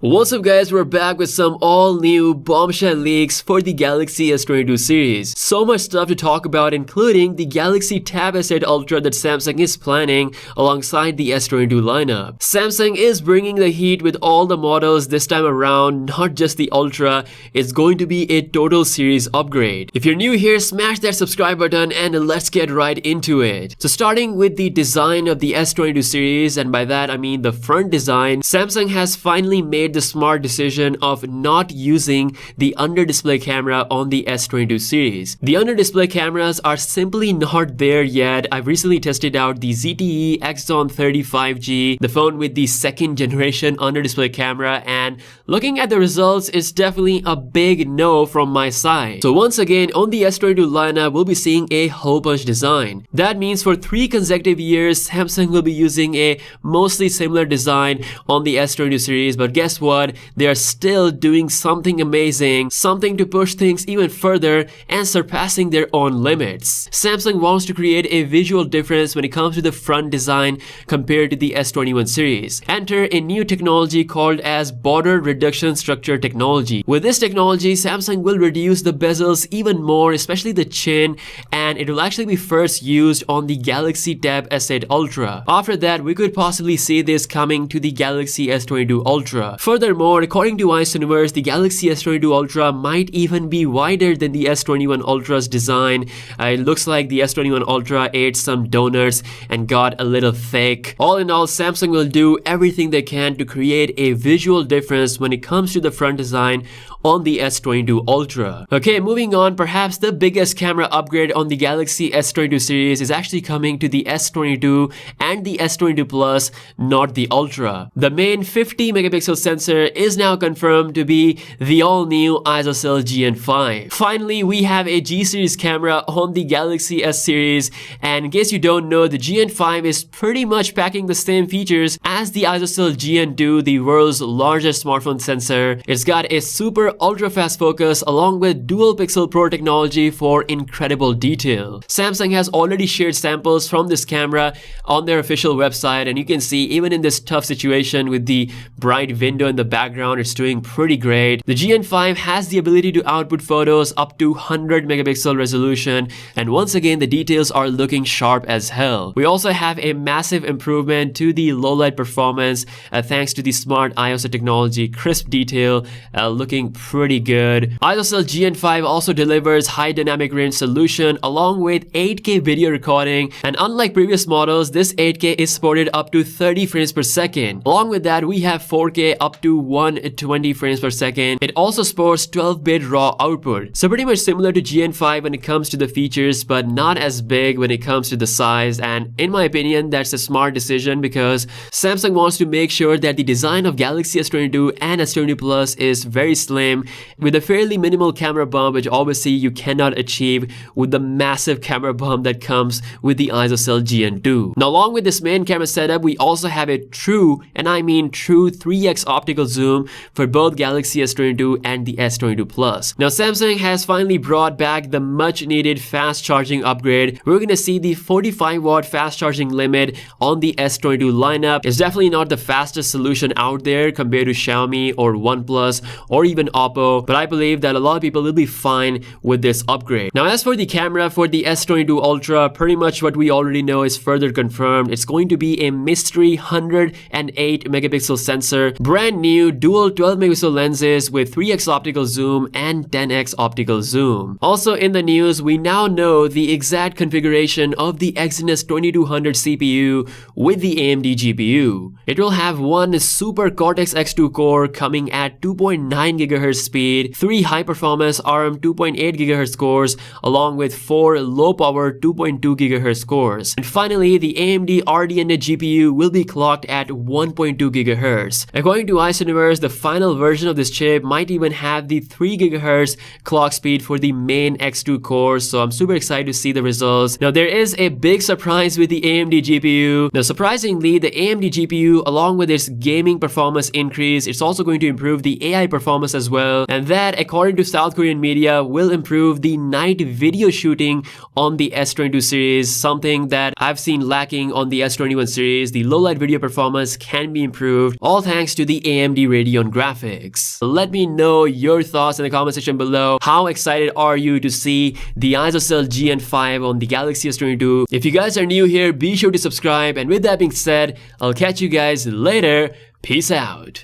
What's up guys, we're back with some all new bombshell leaks for the Galaxy S22 series. So much stuff to talk about, including the Galaxy Tab S8 Ultra that Samsung is planning alongside the S22 lineup. Samsung is bringing the heat with all the models this time around, not just the Ultra. It's going to be a total series upgrade. If you're new here, smash that subscribe button and let's get right into it. So starting with the design of the S22 series, and by that I mean the front design, Samsung has finally made the smart decision of not using the under-display camera on the S22 series. The under-display cameras are simply not there yet. I've recently tested out the ZTE Exon 35G, the phone with the second generation under-display camera, and looking at the results, it's definitely a big no from my side. So once again, on the S22 lineup, we'll be seeing a hole punch design. That means for 3 consecutive years, Samsung will be using a mostly similar design on the S22 series, but guess what? They are still doing something amazing, something to push things even further and surpassing their own limits. Samsung wants to create a visual difference when it comes to the front design compared to the S21 series. Enter a new technology called as border reduction structure technology. With this technology, Samsung will reduce the bezels even more, especially the chin, and it will actually be first used on the Galaxy Tab S8 Ultra. After that, we could possibly see this coming to the Galaxy S22 Ultra. Furthermore, according to Ice Universe, the Galaxy S22 Ultra might even be wider than the S21 Ultra's design. It looks like the S21 Ultra ate some donuts and got a little thick. All in all, Samsung will do everything they can to create a visual difference when it comes to the front design on the S22 Ultra. Okay, moving on, perhaps the biggest camera upgrade on the Galaxy S22 series is actually coming to the S22 and the S22 Plus, not the Ultra. The main 50 megapixel sensor is now confirmed to be the all-new ISOCELL GN5. Finally, we have a G series camera on the Galaxy S series, and in case you don't know, the GN5 is pretty much packing the same features as the ISOCELL GN2, the world's largest smartphone sensor. It's got a super ultra fast focus along with dual pixel pro technology for incredible detail. Samsung has already shared samples from this camera on their official website, and you can see even in this tough situation with the bright window in the background, it's doing pretty great. The GN5 has the ability to output photos up to 100 megapixel resolution, and once again the details are looking sharp as hell. We also have a massive improvement to the low light performance thanks to the smart ISO technology, crisp detail, looking pretty good. ISOCELL GN5 also delivers high dynamic range solution along with 8K video recording, and unlike previous models, this 8K is supported up to 30 frames per second. Along with that, we have 4K up to 120 frames per second. It also supports 12-bit raw output. So pretty much similar to GN5 when it comes to the features, but not as big when it comes to the size, and in my opinion, that's a smart decision because Samsung wants to make sure that the design of Galaxy S22 and S22 Plus is very slim with a fairly minimal camera bump, which obviously you cannot achieve with the massive camera bump that comes with the ISOCELL GN2. Now, along with this main camera setup, we also have a true, and I mean true 3x optical zoom for both Galaxy S22 and the S22 Plus. Now, Samsung has finally brought back the much needed fast charging upgrade. We're gonna see the 45 watt fast charging limit on the S22 lineup. It's definitely not the fastest solution out there compared to Xiaomi or OnePlus or even Oppo, but I believe that a lot of people will be fine with this upgrade. Now, as for the camera for the S22 Ultra, pretty much what we already know is further confirmed. It's going to be a mystery 108 megapixel sensor, brand new dual 12 megapixel lenses with 3x optical zoom and 10x optical zoom. Also in the news, we now know the exact configuration of the Exynos 2200 CPU with the AMD GPU. It will have one Super Cortex X2 core coming at 2.9 GHz speed, 3 high-performance ARM 2.8 GHz cores, along with 4 low-power 2.2 GHz cores. And finally, the AMD RDNA GPU will be clocked at 1.2 GHz. According to Ice Universe, the final version of this chip might even have the 3 GHz clock speed for the main X2 core, so I'm super excited to see the results. Now, there is a big surprise with the AMD GPU. Now, surprisingly, the AMD GPU, along with its gaming performance increase, it's also going to improve the AI performance as well, and that, according to South Korean media, will improve the night video shooting on the S22 series, something that I've seen lacking on the S21 series. The low light video performance can be improved, all thanks to the AMD Radeon graphics. Let me know your thoughts in the comment section below. How excited are you to see the ISOCELL GN5 on the Galaxy S22? If you guys are new here, be sure to subscribe, and with that being said, I'll catch you guys later. Peace out.